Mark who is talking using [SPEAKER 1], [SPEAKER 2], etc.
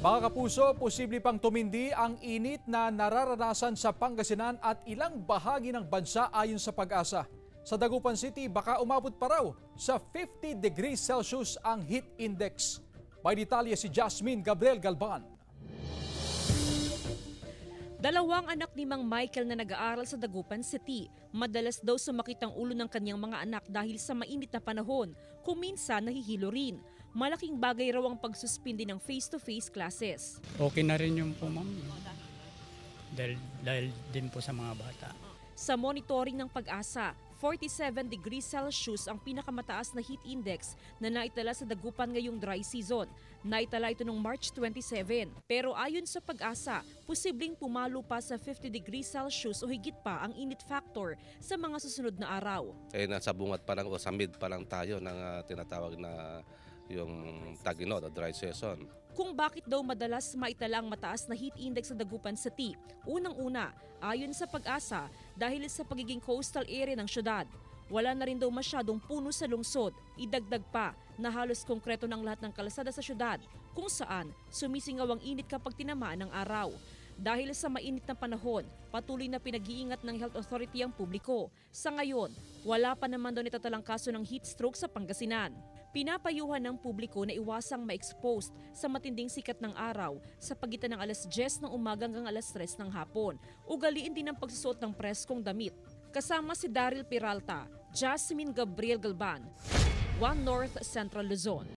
[SPEAKER 1] Mga kapuso, posible pang tumindi ang init na nararanasan sa Pangasinan at ilang bahagi ng bansa ayon sa Pag-asa. Sa Dagupan City, baka umabot pa raw sa 50 degrees Celsius ang heat index. May detalye si Jasmine Gabriel Galban.
[SPEAKER 2] Dalawang anak ni Mang Michael na nag-aaral sa Dagupan City. Madalas daw sumakit ang ulo ng kanyang mga anak dahil sa mainit na panahon, kung minsan nahihilo rin. Malaking bagay raw ang pagsuspindi ng face-to-face classes.
[SPEAKER 3] Okay na rin yung po, ma'am. Dahil din po sa mga bata.
[SPEAKER 2] Sa monitoring ng Pag-asa, 47 degrees Celsius ang pinakamataas na heat index na naitala sa Dagupan ngayong dry season. Naitala ito noong March 27. Pero ayon sa Pag-asa, posibleng pumalo pa sa 50 degrees Celsius o higit pa ang init factor sa mga susunod na araw.
[SPEAKER 4] Nasa bungat pa lang o sa mid pa lang tayo ng tinatawag na yung tag-inod o dry season.
[SPEAKER 2] Kung bakit daw madalas maitala ang mataas na heat index sa Dagupan City, unang-una, ayon sa Pag-asa, dahil sa pagiging coastal area ng syudad. Wala na rin daw masyadong puno sa lungsod. Idagdag pa na halos konkreto ng lahat ng kalsada sa syudad, kung saan sumisingaw ang init kapag tinamaan ng araw. Dahil sa mainit na panahon, patuloy na pinag-iingat ng Health Authority ang publiko. Sa ngayon, wala pa naman daw natatalang kaso ng heat stroke sa Pangasinan. Pinapayuhan ng publiko na iwasang ma-exposed sa matinding sikat ng araw sa pagitan ng alas 10 ng umaga hanggang alas 3 ng hapon. Ugaliin din ang pagsusuot ng preskong damit. Kasama si Daryl Peralta, Jasmine Gabriel Galban, One North Central Luzon.